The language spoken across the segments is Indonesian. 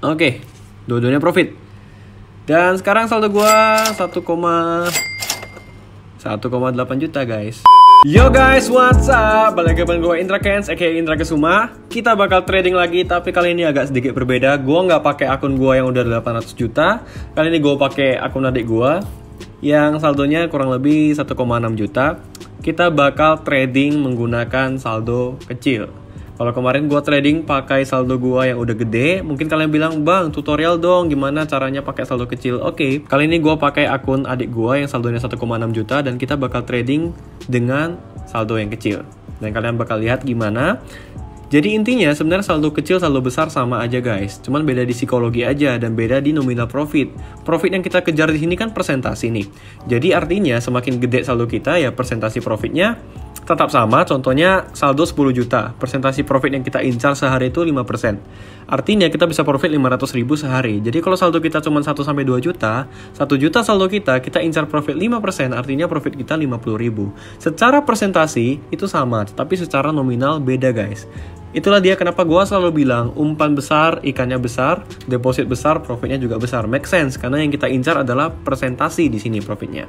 Oke, dua-duanya profit. Dan sekarang saldo gua 1,8 juta guys. Yo guys, what's up? Balik lagi dengan gue Indra Kens, aka Indra Kesuma. Kita bakal trading lagi, tapi kali ini agak sedikit berbeda. Gue nggak pakai akun gue yang udah 800 juta. Kali ini gue pakai akun adik gue yang saldonya kurang lebih 1,6 juta. Kita bakal trading menggunakan saldo kecil. Kalau kemarin gue trading pakai saldo gue yang udah gede, mungkin kalian bilang, bang tutorial dong gimana caranya pakai saldo kecil. Oke, kali ini gue pakai akun adik gue yang saldonya 1,6 juta dan kita bakal trading dengan saldo yang kecil. Dan kalian bakal lihat gimana. Jadi intinya sebenarnya saldo kecil, saldo besar sama aja guys. Cuman beda di psikologi aja dan beda di nominal profit. Profit yang kita kejar di sini kan persentase nih. Jadi artinya semakin gede saldo kita ya persentase profitnya tetap sama. Contohnya saldo 10 juta, persentase profit yang kita incar sehari itu 5%. Artinya kita bisa profit 500.000 sehari. Jadi kalau saldo kita cuma 1-2 juta, 1 juta saldo kita incar profit 5%, artinya profit kita 50.000. Secara persentase itu sama, tapi secara nominal beda guys. Itulah dia kenapa gue selalu bilang umpan besar, ikannya besar, deposit besar, profitnya juga besar. Make sense, karena yang kita incar adalah persentase di sini profitnya.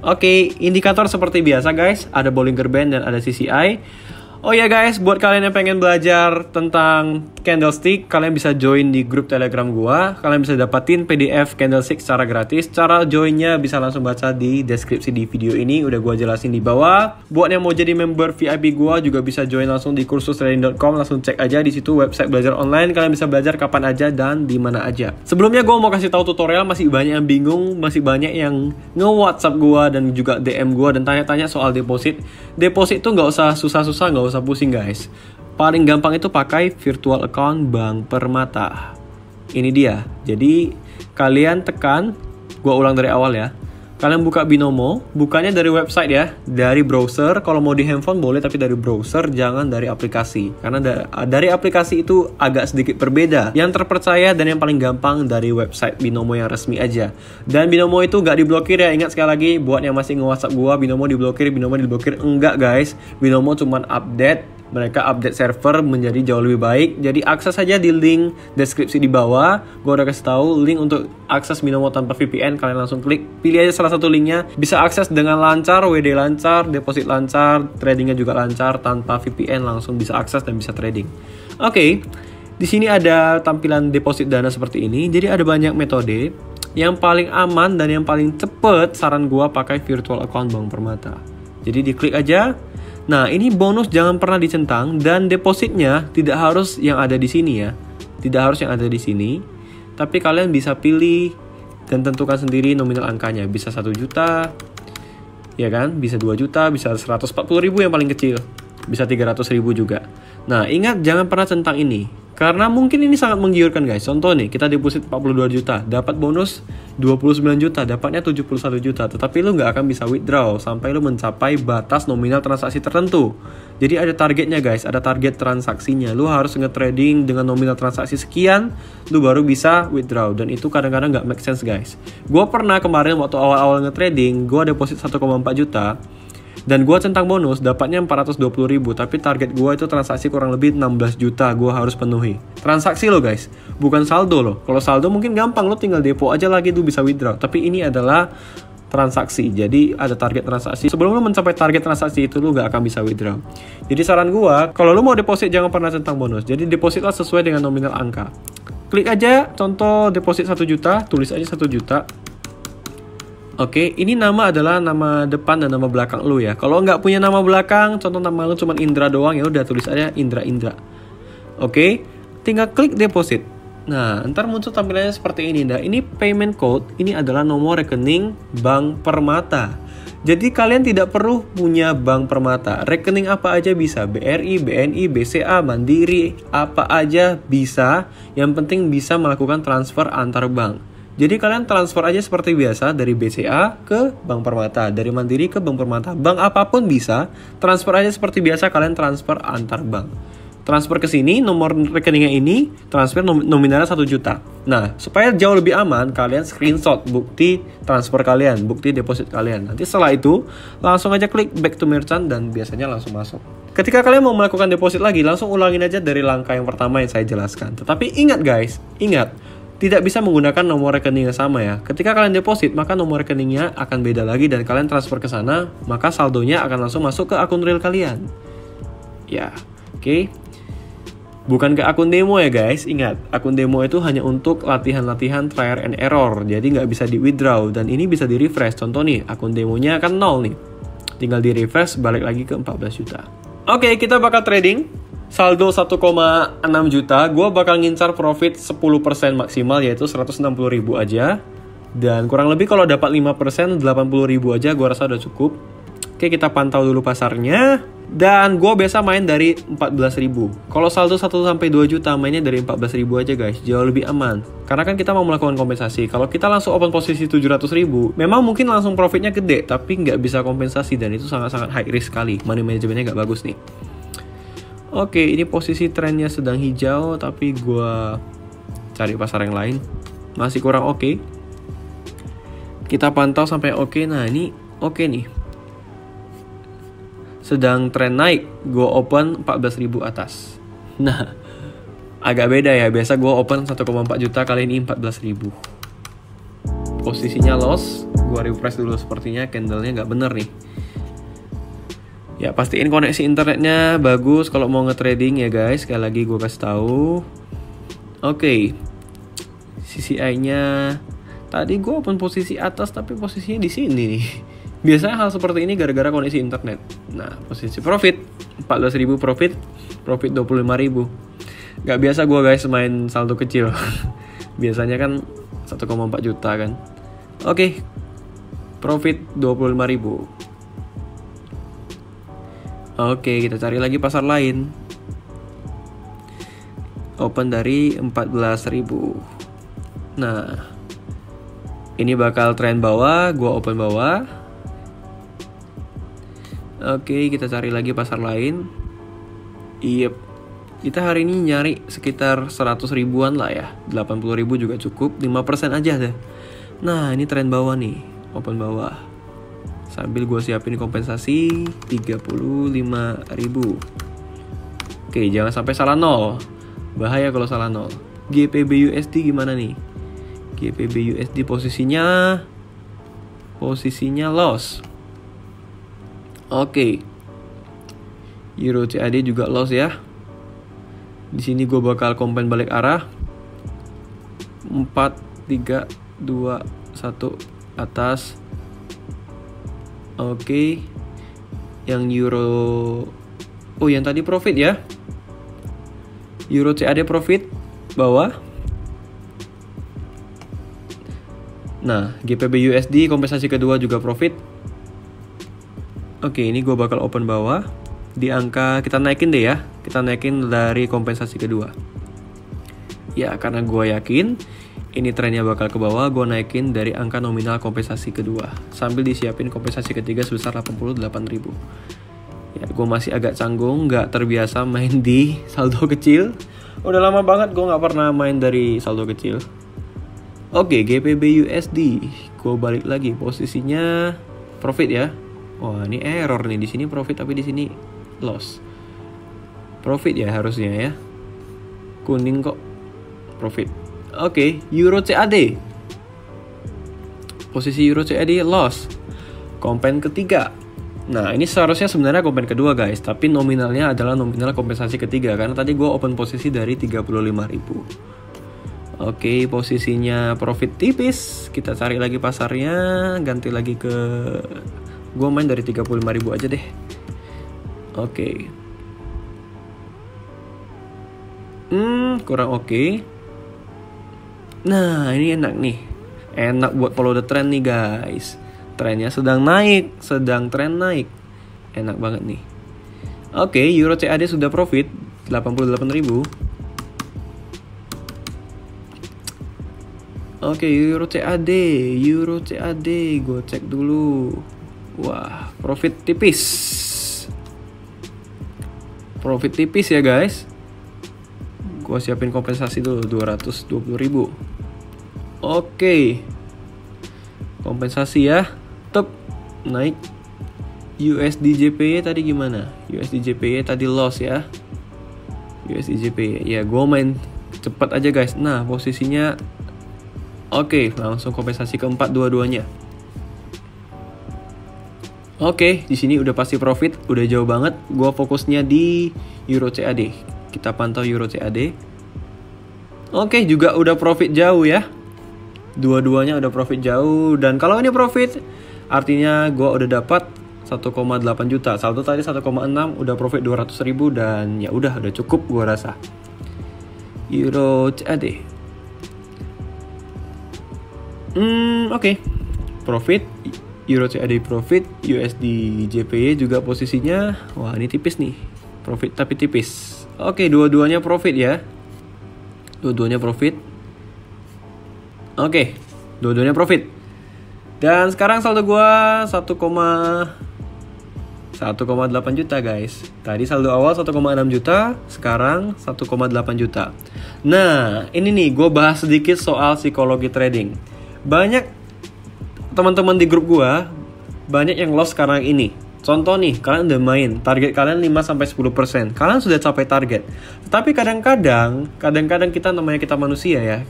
Oke, indikator seperti biasa guys, ada Bollinger Band dan ada CCI. Oh ya guys, buat kalian yang pengen belajar tentang candlestick, kalian bisa join di grup Telegram gua. Kalian bisa dapatin PDF candlestick secara gratis. Cara joinnya bisa langsung baca di deskripsi di video ini, udah gua jelasin di bawah. Buat yang mau jadi member VIP gua juga bisa join langsung di kursustrading.com, langsung cek aja di situ website belajar online. Kalian bisa belajar kapan aja dan di mana aja. Sebelumnya gua mau kasih tahu tutorial, masih banyak yang bingung, masih banyak yang nge-WhatsApp gua dan juga DM gua dan tanya-tanya soal deposit. Deposit tuh nggak usah susah-susah, nggak usah pusing guys. Paling gampang itu pakai virtual account Bank Permata. Ini dia. Jadi kalian tekan, gua ulang dari awal ya. Kalian buka Binomo, bukanya dari website ya, dari browser. Kalau mau di handphone boleh, tapi dari browser, jangan dari aplikasi. Karena dari aplikasi itu agak sedikit berbeda. Yang terpercaya dan yang paling gampang dari website Binomo yang resmi aja. Dan Binomo itu gak diblokir ya, ingat sekali lagi, buat yang masih nge-WhatsApp gua, Binomo diblokir. Enggak guys, Binomo cuman update. Mereka update server menjadi jauh lebih baik. Jadi akses saja di link deskripsi di bawah. Gue udah kasih tahu link untuk akses Binomo tanpa VPN. Kalian langsung klik, pilih aja salah satu linknya. Bisa akses dengan lancar, WD lancar, deposit lancar, tradingnya juga lancar tanpa VPN. Langsung bisa akses dan bisa trading. Oke, di sini ada tampilan deposit dana seperti ini. Jadi ada banyak metode. Yang paling aman dan yang paling cepet saran gue pakai virtual account Bank Permata. Jadi diklik aja. Nah, ini bonus jangan pernah dicentang dan depositnya tidak harus yang ada di sini ya. Tidak harus yang ada di sini. Tapi kalian bisa pilih dan tentukan sendiri nominal angkanya. Bisa 1 juta, ya kan? Bisa 2 juta, bisa 140.000 yang paling kecil. Bisa 300.000 juga. Nah, ingat jangan pernah centang ini. Karena mungkin ini sangat menggiurkan guys. Contoh nih, kita deposit 42 juta, dapat bonus 29 juta, dapatnya 71 juta. Tetapi lu nggak akan bisa withdraw sampai lu mencapai batas nominal transaksi tertentu. Jadi ada targetnya guys, ada target transaksinya. Lu harus nge-trading dengan nominal transaksi sekian, lu baru bisa withdraw. Dan itu kadang-kadang nggak make sense guys. Gue pernah kemarin waktu awal-awal nge-trading, gue deposit 1,4 juta. Dan gue centang bonus, dapatnya 420.000. Tapi target gue itu transaksi kurang lebih 16 juta gue harus penuhi. Transaksi lo guys, bukan saldo lo. Kalau saldo mungkin gampang, lo tinggal depo aja lagi tuh bisa withdraw. Tapi ini adalah transaksi, jadi ada target transaksi. Sebelum lo mencapai target transaksi itu, lo gak akan bisa withdraw. Jadi saran gue, kalau lo mau deposit jangan pernah centang bonus. Jadi depositlah sesuai dengan nominal angka. Klik aja, contoh deposit 1 juta, tulis aja 1 juta. Oke, ini nama adalah nama depan dan nama belakang lu ya. Kalau nggak punya nama belakang, contoh nama lu cuma Indra doang, ya udah tulis aja Indra. Oke, tinggal klik deposit. Nah, ntar muncul tampilannya seperti ini. Nah, ini payment code, ini adalah nomor rekening Bank Permata. Jadi kalian tidak perlu punya Bank Permata. Rekening apa aja bisa, BRI, BNI, BCA, Mandiri, apa aja bisa. Yang penting bisa melakukan transfer antar bank. Jadi kalian transfer aja seperti biasa dari BCA ke Bank Permata, dari Mandiri ke Bank Permata. Bank apapun bisa, transfer aja seperti biasa kalian transfer antar bank. Transfer ke sini, nomor rekeningnya ini, transfer nominalnya 1 juta. Nah, supaya jauh lebih aman, kalian screenshot bukti transfer kalian, bukti deposit kalian. Nanti setelah itu, langsung aja klik back to merchant dan biasanya langsung masuk. Ketika kalian mau melakukan deposit lagi, langsung ulangin aja dari langkah yang pertama yang saya jelaskan. Tetapi ingat guys, ingat, tidak bisa menggunakan nomor rekening yang sama ya. Ketika kalian deposit, maka nomor rekeningnya akan beda lagi dan kalian transfer ke sana, maka saldonya akan langsung masuk ke akun real kalian. Ya, oke. Bukan ke akun demo ya guys, ingat, akun demo itu hanya untuk latihan-latihan trial and error, jadi nggak bisa di withdraw, dan ini bisa di refresh. Contoh nih, akun demonya kan 0 nih, tinggal di refresh, balik lagi ke 14 juta. Oke, kita bakal trading, saldo 1,6 juta, gue bakal ngincar profit 10% maksimal, yaitu 160.000 aja, dan kurang lebih kalau dapat 5%, 80.000 aja gue rasa udah cukup. Oke, kita pantau dulu pasarnya. Dan gue biasa main dari 14.000. Kalau saldo 1-2 juta, mainnya dari 14.000 aja guys. Jauh lebih aman. Karena kan kita mau melakukan kompensasi. Kalau kita langsung open posisi 700.000, memang mungkin langsung profitnya gede, tapi nggak bisa kompensasi. Dan itu sangat-sangat high risk sekali. Money managementnya nggak bagus nih. Oke, ini posisi trennya sedang hijau, tapi gue cari pasar yang lain. Masih kurang oke. Kita pantau sampai oke. Nah, ini oke nih. Sedang tren naik, gue open 14.000 atas. Nah, agak beda ya. Biasa gue open 1,4 juta, kali ini 14.000. Posisinya loss. Gue refresh dulu, sepertinya candlenya nggak bener nih. Ya, pastiin koneksi internetnya bagus kalau mau nge-trading ya guys. Sekali lagi gue kasih tahu. Oke. CCI-nya tadi gue open posisi atas, tapi posisinya di sini nih. Biasanya hal seperti ini gara-gara koneksi internet. Nah, posisi profit 14.000 profit 25.000. Gak biasa gue guys main saldo kecil. Biasanya kan 1,4 juta kan. Oke. Profit 25.000. Oke, kita cari lagi pasar lain. Open dari 14.000. Nah, ini bakal tren bawah, gue open bawah. Oke, kita cari lagi pasar lain. Yep. Kita hari ini nyari sekitar 100 ribuan lah ya. 80.000 juga cukup, 5% aja deh. Nah, ini tren bawah nih, open bawah. Sambil gue siapin kompensasi 35.000. Oke, jangan sampai salah nol. Bahaya kalau salah nol. GPB USD gimana nih? GPB USD posisinya loss. Oke. Euro CAD juga loss ya. Di sini gue bakal combine balik arah. 4, 3, 2, 1 atas. Oke. Yang euro, oh yang tadi profit ya. Euro CAD profit bawah. Nah, GPB USD kompensasi kedua juga profit. Oke, ini gue bakal open bawah. Di angka, kita naikin deh ya. Kita naikin dari kompensasi kedua. Ya, karena gue yakin ini trennya bakal ke bawah, gue naikin dari angka nominal kompensasi kedua. Sambil disiapin kompensasi ketiga sebesar 88.000. Ya, gue masih agak canggung, gak terbiasa main di saldo kecil. Udah lama banget gue gak pernah main dari saldo kecil. Oke, GPB USD. Gue balik lagi, posisinya profit ya. Wah, ini error nih, di sini profit tapi di sini loss. Profit ya harusnya ya. Kuning kok profit. Oke, Euro CAD. Posisi Euro CAD loss. Kompen ketiga. Nah, ini seharusnya sebenarnya kompen kedua guys, tapi nominalnya adalah nominal kompensasi ketiga karena tadi gue open posisi dari 35.000. Oke, posisinya profit tipis. Kita cari lagi pasarnya, ganti lagi ke, gue main dari 35.000 aja deh. Oke. Kurang oke. Nah, ini enak nih. Enak buat follow the trend nih guys. Trennya sedang naik, sedang tren naik. Enak banget nih. Oke, Euro CAD sudah profit 88.000. Oke, Euro CAD, gue cek dulu. Wah, profit tipis. Profit tipis ya guys. Gue siapin kompensasi dulu 220.000. Oke. Kompensasi ya. Tep, naik. USD JPY tadi gimana? USD JPY tadi loss ya. USD JPY. Ya, gue main cepat aja guys. Nah, posisinya Oke, langsung kompensasi keempat dua-duanya. Oke, di sini udah pasti profit, udah jauh banget. Gua fokusnya di Euro CAD. Kita pantau Euro CAD. Oke, juga udah profit jauh ya. Dua-duanya udah profit jauh. Dan kalau ini profit, artinya gua udah dapat 1,8 juta. Saldo tadi 1,6, udah profit 200.000 dan ya udah cukup gua rasa. Euro CAD. Oke. Profit Euro CAD profit, USD JPY juga posisinya, wah ini tipis nih, profit tapi tipis. Oke, dua-duanya profit ya, dua-duanya profit. Oke, dua-duanya profit. Dan sekarang saldo gua 1,8 juta guys. Tadi saldo awal 1,6 juta, sekarang 1,8 juta. Nah, ini nih gue bahas sedikit soal psikologi trading. Banyak teman-teman di grup gua banyak yang loss karena ini. Contoh nih, kalian udah main, target kalian 5-10%. Kalian sudah capai target. Tapi kadang-kadang kita namanya kita manusia ya.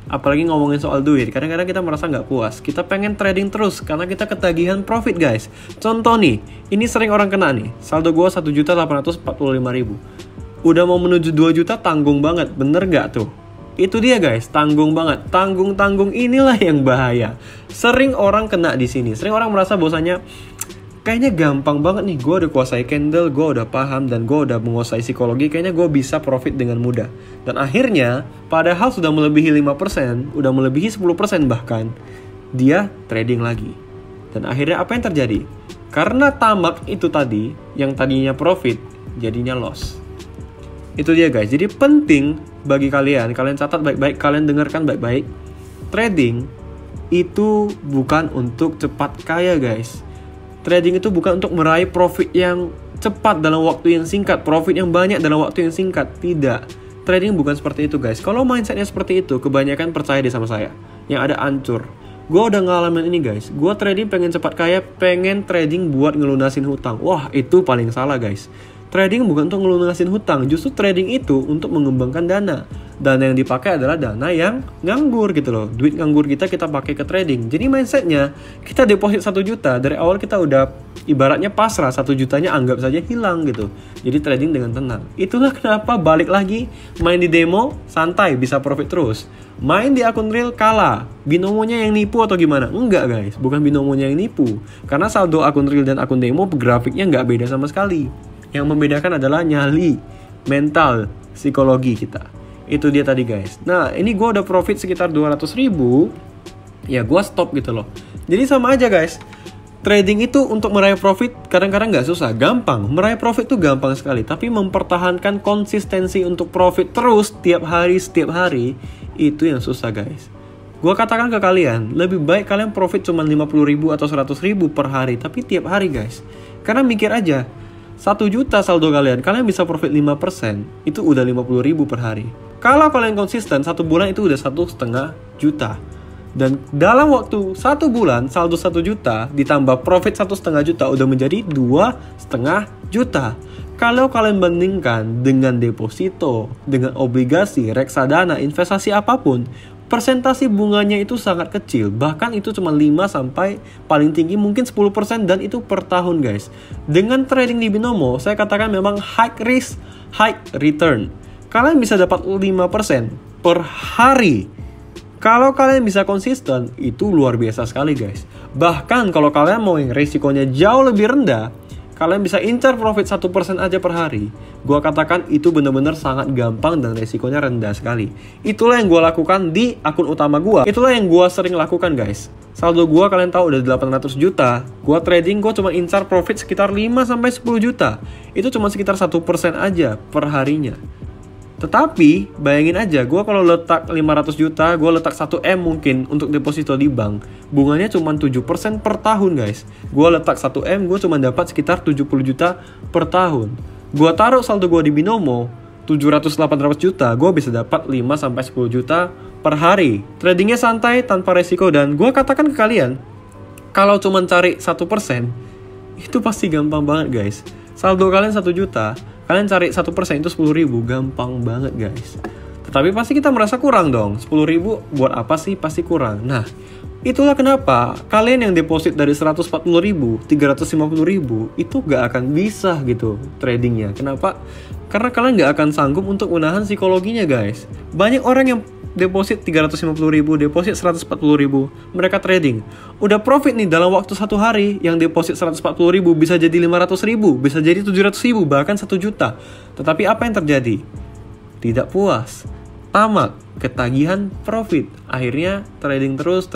Apalagi ngomongin soal duit, kadang-kadang kita merasa nggak puas. Kita pengen trading terus karena kita ketagihan profit guys. Contoh nih, ini sering orang kena nih. Saldo gua 1.845.000. Udah mau menuju 2 juta tanggung banget, bener nggak tuh? Itu dia guys, tanggung banget. Tanggung inilah yang bahaya. Sering orang kena di sini. Sering orang merasa bahwasanya kayaknya gampang banget nih. Gue udah kuasai candle, gue udah paham dan gue udah menguasai psikologi. Kayaknya gue bisa profit dengan mudah. Dan akhirnya, padahal sudah melebihi 5%, udah melebihi 10% bahkan, dia trading lagi. Dan akhirnya apa yang terjadi? Karena tamak itu tadi, yang tadinya profit, jadinya loss. Itu dia guys. Jadi penting bagi kalian catat baik-baik, kalian dengarkan baik-baik. Trading itu bukan untuk cepat kaya guys. Trading itu bukan untuk meraih profit yang cepat dalam waktu yang singkat, profit yang banyak dalam waktu yang singkat. Tidak. Trading bukan seperti itu guys. Kalau mindsetnya seperti itu, kebanyakan percaya deh sama saya, yang ada hancur. Gue udah ngalamin ini guys. Gue trading pengen cepat kaya, pengen trading buat ngelunasin hutang. Wah, itu paling salah guys. Trading bukan untuk ngelunasin hutang, justru trading itu untuk mengembangkan dana. Dana yang dipakai adalah dana yang nganggur gitu loh. Duit nganggur kita pakai ke trading. Jadi mindsetnya, kita deposit 1 juta, dari awal kita udah ibaratnya pasrah, 1 jutanya anggap saja hilang gitu. Jadi trading dengan tenang. Itulah kenapa balik lagi, main di demo, santai, bisa profit terus. Main di akun real kalah, binomonya yang nipu atau gimana? Enggak guys, bukan binomonya yang nipu. Karena saldo akun real dan akun demo, grafiknya nggak beda sama sekali. Yang membedakan adalah nyali, mental, psikologi kita. Itu dia tadi guys. Nah ini gue udah profit sekitar 200.000. Ya gue stop gitu loh. Jadi sama aja guys. Trading itu untuk meraih profit kadang-kadang gak susah. Gampang. Meraih profit tuh gampang sekali. Tapi mempertahankan konsistensi untuk profit terus setiap hari. Itu yang susah guys. Gue katakan ke kalian, lebih baik kalian profit cuma 50.000 atau 100.000 per hari. Tapi tiap hari guys. Karena mikir aja, 1 juta saldo kalian bisa profit 5%, itu udah 50.000 per hari. Kalau kalian konsisten, 1 bulan itu udah 1,5 juta. Dan dalam waktu 1 bulan, saldo 1 juta ditambah profit 1,5 juta udah menjadi 2,5 juta. Kalau kalian bandingkan dengan deposito, dengan obligasi, reksadana, investasi apapun, persentase bunganya itu sangat kecil. Bahkan itu cuma 5 sampai paling tinggi mungkin 10% dan itu per tahun guys. Dengan trading di binomo, saya katakan memang high risk, high return. Kalian bisa dapat 5% per hari. Kalau kalian bisa konsisten, itu luar biasa sekali guys. Bahkan kalau kalian mau yang resikonya jauh lebih rendah, kalian bisa incar profit 1% aja per hari. Gua katakan itu benar-benar sangat gampang dan resikonya rendah sekali. Itulah yang gua lakukan di akun utama gua. Itulah yang gua sering lakukan guys. Saldo gua kalian tahu udah 800 juta. Gua trading gua cuma incar profit sekitar 5 sampai 10 juta. Itu cuma sekitar 1% aja per harinya. Tetapi bayangin aja, gue kalau letak 500 juta, gue letak 1M mungkin untuk deposito di bank, bunganya cuma 7% per tahun guys. Gue letak 1M, gue cuma dapat sekitar 70 juta per tahun. Gue taruh saldo gue di binomo 700-800 juta, gue bisa dapat 5-10 juta per hari. Tradingnya santai, tanpa resiko, dan gue katakan ke kalian, kalau cuma cari 1%, itu pasti gampang banget guys. Saldo kalian 1 juta, kalian cari 1% itu 10.000, gampang banget guys. Tetapi pasti kita merasa kurang dong. 10.000 buat apa sih? Pasti kurang. Nah, itulah kenapa kalian yang deposit dari 140.000, 350.000 itu gak akan bisa gitu tradingnya. Kenapa? Karena kalian gak akan sanggup untuk menahan psikologinya guys. Banyak orang yang deposit 350.000, deposit 140.000, mereka trading. Udah profit nih dalam waktu 1 hari, yang deposit 140.000 bisa jadi 500.000, bisa jadi 700.000, bahkan 1 juta. Tetapi apa yang terjadi? Tidak puas, tamak, ketagihan profit. Akhirnya trading terus,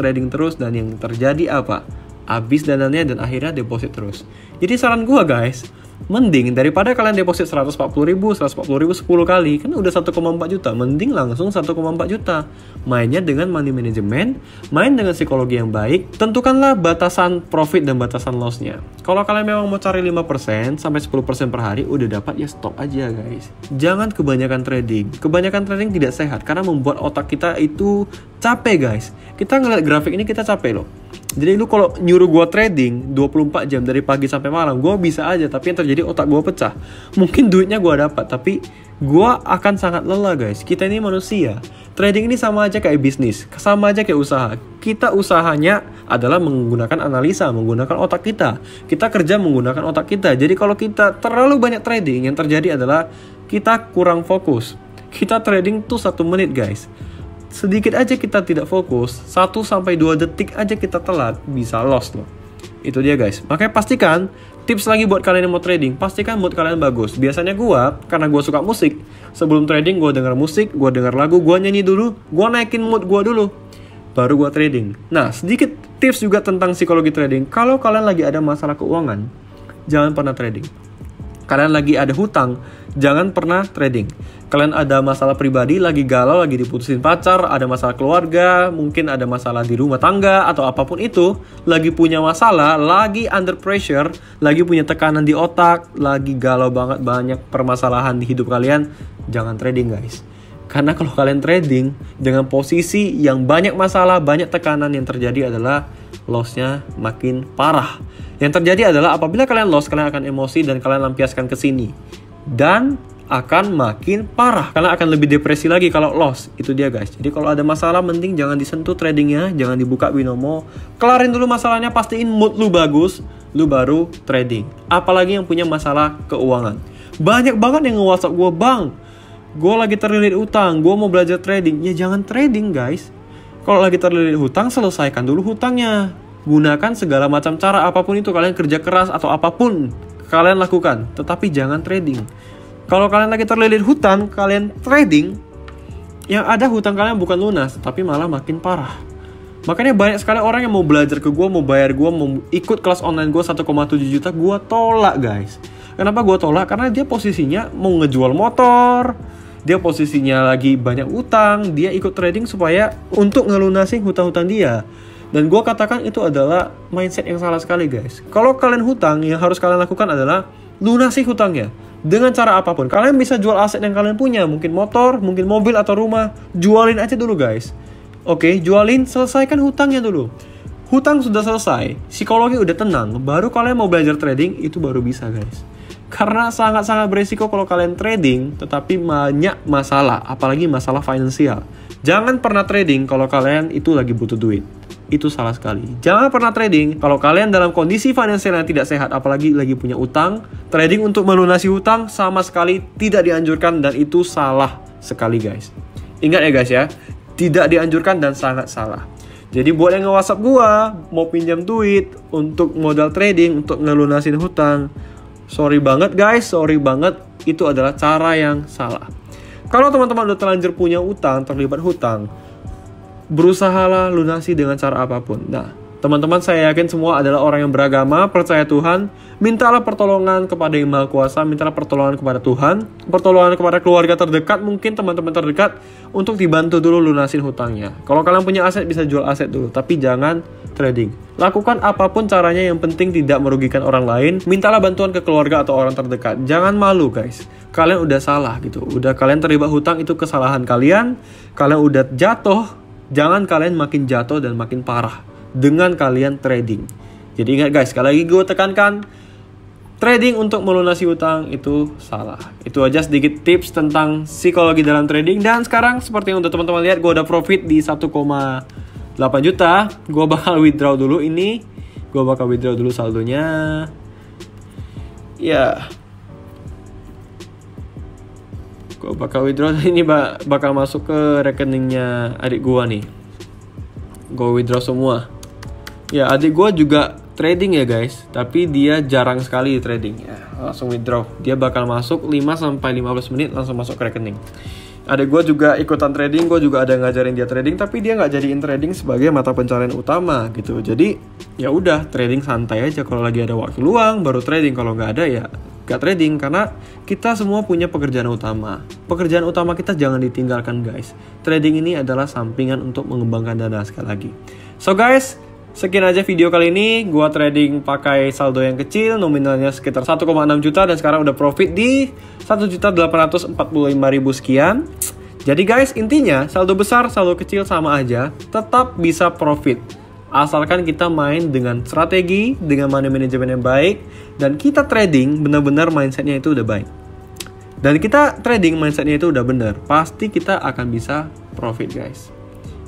dan yang terjadi apa? Habis dananya dan akhirnya deposit terus. Jadi saran gua guys, mending daripada kalian deposit 140.000 10 kali, kan udah 1,4 juta. Mending langsung 1,4 juta. Mainnya dengan money management, main dengan psikologi yang baik. Tentukanlah batasan profit dan batasan lossnya. Kalau kalian memang mau cari 5% sampai 10% per hari, udah dapat ya stop aja guys. Jangan kebanyakan trading. Kebanyakan trading tidak sehat karena membuat otak kita itu capek guys. Kita ngeliat grafik ini kita capek loh. Jadi lu kalau nyuruh gue trading 24 jam dari pagi sampai malam, gue bisa aja, tapi yang terjadi otak gue pecah. Mungkin duitnya gue dapat, tapi gue akan sangat lelah guys. Kita ini manusia. Trading ini sama aja kayak bisnis, sama aja kayak usaha. Kita usahanya adalah menggunakan analisa, menggunakan otak kita. Kita kerja menggunakan otak kita. Jadi kalau kita terlalu banyak trading, yang terjadi adalah kita kurang fokus. Kita trading tuh 1 menit guys. Sedikit aja kita tidak fokus, 1-2 detik aja kita telat, bisa loss loh. Itu dia guys. Makanya pastikan, tips lagi buat kalian yang mau trading, pastikan mood kalian bagus. Biasanya karena gue suka musik, sebelum trading gue denger musik, gue denger lagu, gue nyanyi dulu, gue naikin mood gue dulu, baru gue trading. Nah, sedikit tips juga tentang psikologi trading. Kalau kalian lagi ada masalah keuangan, jangan pernah trading. Kalian lagi ada hutang, jangan pernah trading. Kalian ada masalah pribadi, lagi galau, lagi diputusin pacar, ada masalah keluarga, mungkin ada masalah di rumah tangga, atau apapun itu, lagi punya masalah, lagi under pressure, lagi punya tekanan di otak, lagi galau banget, banyak permasalahan di hidup kalian, jangan trading guys. Karena kalau kalian trading dengan posisi yang banyak masalah, banyak tekanan, yang terjadi adalah lossnya makin parah. Yang terjadi adalah apabila kalian loss, kalian akan emosi dan kalian lampiaskan ke sini. Dan akan makin parah. Kalian akan lebih depresi lagi kalau loss. Itu dia guys. Jadi kalau ada masalah, mending jangan disentuh tradingnya, jangan dibuka binomo. Kelarin dulu masalahnya, pastiin mood lu bagus, lu baru trading. Apalagi yang punya masalah keuangan. Banyak banget yang nge-WhatsApp gue, "Bang, gue lagi terlilit utang, gue mau belajar trading." Ya jangan trading guys. Kalau lagi terlilit hutang, selesaikan dulu hutangnya. Gunakan segala macam cara, apapun itu, kalian kerja keras atau apapun kalian lakukan, tetapi jangan trading. Kalau kalian lagi terlilit hutang, kalian trading, yang ada hutang kalian bukan lunas, tapi malah makin parah. Makanya banyak sekali orang yang mau belajar ke gue, mau bayar gue, mau ikut kelas online gue 1,7 juta, gue tolak guys. Kenapa gue tolak? Karena dia posisinya mau ngejual motor, dia posisinya lagi banyak utang, dia ikut trading supaya untuk ngelunasin hutang-hutang dia. Dan gue katakan itu adalah mindset yang salah sekali guys. Kalau kalian hutang, yang harus kalian lakukan adalah lunasi hutangnya. Dengan cara apapun. Kalian bisa jual aset yang kalian punya. Mungkin motor, mungkin mobil atau rumah. Jualin aja dulu guys. Oke, jualin, selesaikan hutangnya dulu. Hutang sudah selesai, psikologi udah tenang, baru kalian mau belajar trading, itu baru bisa guys. Karena sangat-sangat beresiko kalau kalian trading, tetapi banyak masalah, apalagi masalah finansial. Jangan pernah trading kalau kalian itu lagi butuh duit. Itu salah sekali. Jangan pernah trading kalau kalian dalam kondisi finansial yang tidak sehat, apalagi lagi punya utang. Trading untuk melunasi hutang sama sekali tidak dianjurkan dan itu salah sekali guys. Ingat ya guys ya, tidak dianjurkan dan sangat salah. Jadi buat yang nge-WhatsApp gua mau pinjam duit untuk modal trading, untuk ngelunasin hutang, sorry banget guys, sorry banget, itu adalah cara yang salah. Kalau teman-teman udah terlanjur punya utang, terlibat hutang, berusahalah lunasi dengan cara apapun. Nah, teman-teman saya yakin semua adalah orang yang beragama, percaya Tuhan. Mintalah pertolongan kepada Yang Maha Kuasa, mintalah pertolongan kepada Tuhan, pertolongan kepada keluarga terdekat, mungkin teman-teman terdekat, untuk dibantu dulu lunasin hutangnya. Kalau kalian punya aset, bisa jual aset dulu, tapi jangan trading. Lakukan apapun caranya, yang penting tidak merugikan orang lain. Mintalah bantuan ke keluarga atau orang terdekat. Jangan malu guys. Kalian udah salah gitu. Udah kalian terlibat hutang, itu kesalahan kalian. Kalian udah jatuh. Jangan kalian makin jatuh dan makin parah dengan kalian trading. Jadi ingat guys, sekali lagi gue tekankan, trading untuk melunasi utang itu salah. Itu aja sedikit tips tentang psikologi dalam trading. Dan sekarang seperti yang udah teman-teman lihat, gue udah profit di 1,8 juta. Gue bakal withdraw dulu ini. Gue bakal withdraw dulu saldonya. Ya, gue bakal withdraw. Ini bakal masuk ke rekeningnya adik gue nih. Gue withdraw semua. Ya, adik gue juga trading ya guys, tapi dia jarang sekali trading ya. Langsung withdraw. Dia bakal masuk 5-15 menit langsung masuk ke rekening. Ada gue juga ikutan trading, gue juga ada ngajarin dia trading, tapi dia nggak jadiin trading sebagai mata pencarian utama gitu. Jadi ya udah, trading santai aja. Kalau lagi ada waktu luang baru trading, kalau nggak ada ya nggak trading. Karena kita semua punya pekerjaan utama. Pekerjaan utama kita jangan ditinggalkan guys. Trading ini adalah sampingan untuk mengembangkan dana sekali lagi. So guys, sekian aja video kali ini. Gua trading pakai saldo yang kecil, nominalnya sekitar 1,6 juta dan sekarang udah profit di 1.845.000 sekian. Jadi guys, intinya saldo besar, saldo kecil sama aja, tetap bisa profit. Asalkan kita main dengan strategi, dengan money management yang baik, dan kita trading benar-benar mindsetnya itu udah baik. Dan kita trading mindsetnya itu udah benar, pasti kita akan bisa profit guys.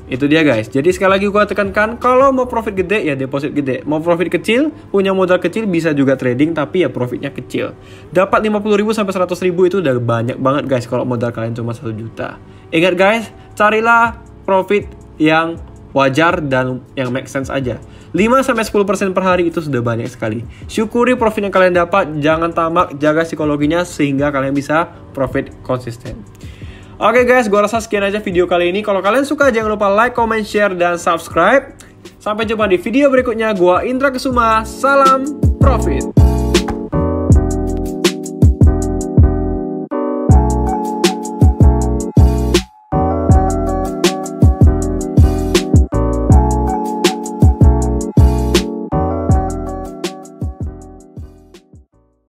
Itu dia guys. Jadi sekali lagi gue tekankan, kalau mau profit gede ya deposit gede. Mau profit kecil, punya modal kecil bisa juga trading, tapi ya profitnya kecil. Dapat 50.000 sampai 100.000 itu udah banyak banget guys kalau modal kalian cuma 1 juta. Ingat guys, carilah profit yang wajar dan yang make sense aja. 5-10% per hari itu sudah banyak sekali. Syukuri profit yang kalian dapat, jangan tamak, jaga psikologinya sehingga kalian bisa profit konsisten. Oke guys, gue rasa sekian aja video kali ini. Kalau kalian suka jangan lupa like, comment, share, dan subscribe. Sampai jumpa di video berikutnya. Gue Indra Kesuma. Salam profit.